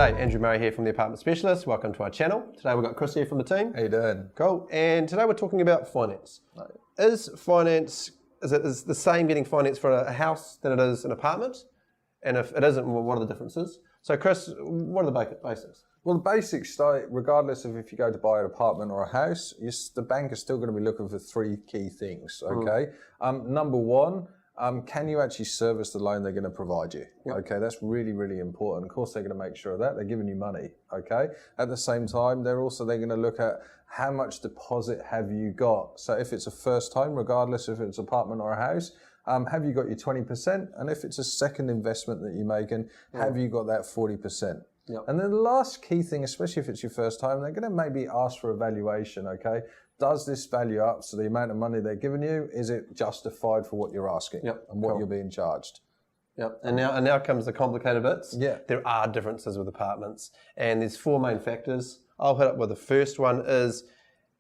G'day, Andrew Murray here from the Apartment Specialist. Welcome to our channel. Today we've got Chris here from the team. How you doing? Cool. And today we're talking about finance. Is it the same getting finance for a house than it is an apartment? And if it isn't, well, what are the differences? So Chris, what are the basics? Well, the basics start, regardless of if you go to buy an apartment or a house, the bank is still going to be looking for three key things, okay? Number one, can you actually service the loan they're going to provide you? Yep. Okay, that's really, really important. Of course, they're going to make sure of that. They're giving you money, okay? At the same time, they're going to look at how much deposit have you got. So if it's a first home, regardless if it's an apartment or a house, have you got your 20%? And if it's a second investment that you're making, have you got that 40%? Yep. And then the last key thing, especially if it's your first home, they're going to maybe ask for a valuation, okay? Does this value up to the amount of money they're giving you? Is it justified for what you're asking and what you're being charged? Yep. And now comes the complicated bits. Yeah. There are differences with apartments, and there's four main factors. I'll hit up with the first one is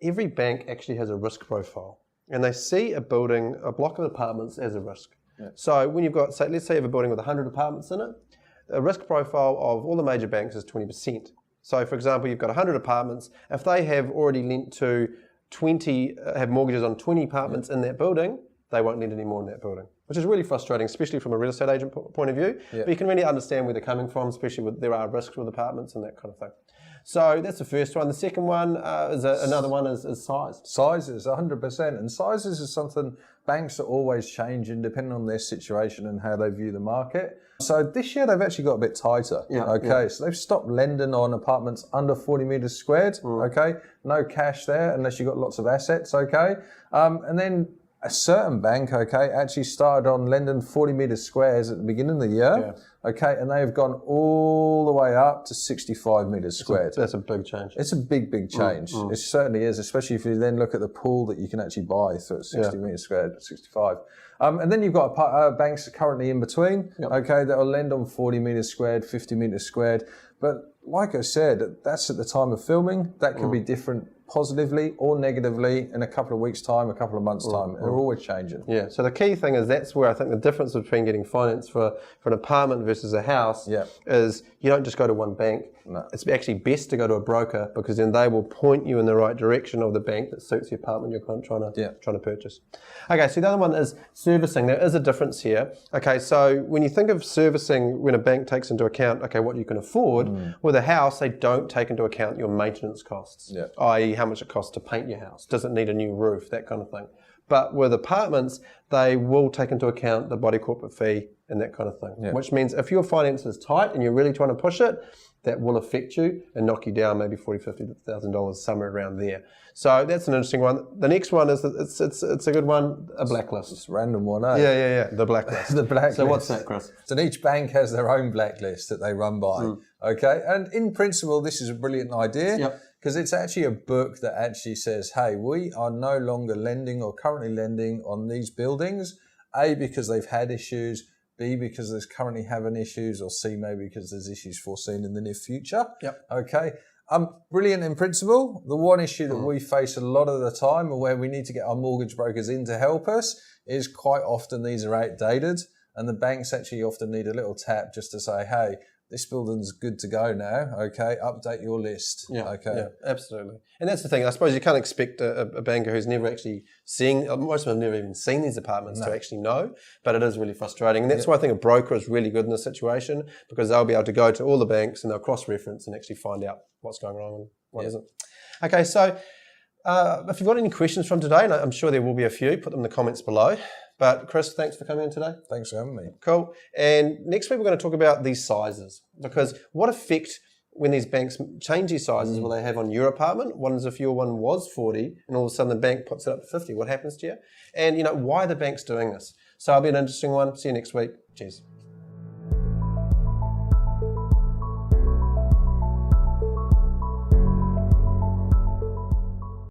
every bank actually has a risk profile, and they see a block of apartments as a risk. Yeah. So when you've got, let's say you have a building with 100 apartments in it, the risk profile of all the major banks is 20%. So for example, you've got 100 apartments. If they have already lent to have mortgages on 20 apartments in that building, they won't lend any more in that building, which is really frustrating, especially from a real estate agent point of view. But you can really understand where they're coming from, especially there are risks with apartments and that kind of thing. So that's the first one. The second one another one is size. Sizes, 100%. And sizes is something banks are always changing depending on their situation and how they view the market. So this year they've actually got a bit tighter. So they've stopped lending on apartments under 40 metres squared. Okay, no cash there unless you've got lots of assets. Okay, and then a certain bank, actually started on lending 40 metres squares at the beginning of the year, and they have gone all the way up to 65 metres squared. That's a big change. It's a big, big change. It certainly is, especially if you then look at the pool that you can actually buy through 60 metres squared, 65. And then you've got banks currently in between, that will lend on 40 metres squared, 50 metres squared. But like I said, that's at the time of filming. That can be different positively or negatively in a couple of weeks' time, a couple of months' time. They're always changing. Yeah, so the key thing is that's where I think the difference between getting finance for an apartment versus a house is you don't just go to one bank. No. It's actually best to go to a broker because then they will point you in the right direction of the bank that suits the apartment you're trying to purchase. Okay, so the other one is servicing. There is a difference here. Okay, so when you think of servicing, when a bank takes into account, what you can afford, with a house, they don't take into account your maintenance costs, i.e. how much it costs to paint your house. Does it need a new roof? That kind of thing. But with apartments, they will take into account the body corporate fee and that kind of thing, which means if your finance is tight and you're really trying to push it, that will affect you and knock you down maybe $40,000, $50,000, somewhere around there. So that's an interesting one. The next one is, it's a good one, a blacklist. It's a random one, eh? Yeah, the blacklist. The blacklist. So what's that, Chris? So each bank has their own blacklist that they run by, okay? And in principle, this is a brilliant idea because it's actually a book that actually says, hey, we are no longer lending or currently lending on these buildings, A, because they've had issues, B, because there's currently having issues, or C, maybe because there's issues foreseen in the near future. Okay. Brilliant in principle. The one issue that we face a lot of the time, and where we need to get our mortgage brokers in to help us, is quite often these are outdated, and the banks actually often need a little tap just to say, hey, this building's good to go now, update your list. Yeah, absolutely. And that's the thing, I suppose you can't expect a banker who's never actually most of them have never even seen these apartments to actually know, but it is really frustrating. And that's why I think a broker is really good in this situation, because they'll be able to go to all the banks and they'll cross-reference and actually find out what's going wrong and what isn't. Okay, so if you've got any questions from today, and I'm sure there will be a few, put them in the comments below. But Chris, thanks for coming in today. Thanks for having me. Cool. And next week we're going to talk about these sizes, because what effect when these banks change these sizes will they have on your apartment? One is if your one was 40 and all of a sudden the bank puts it up to 50. What happens to you? And why are the banks doing this? So it'll be an interesting one. See you next week. Cheers.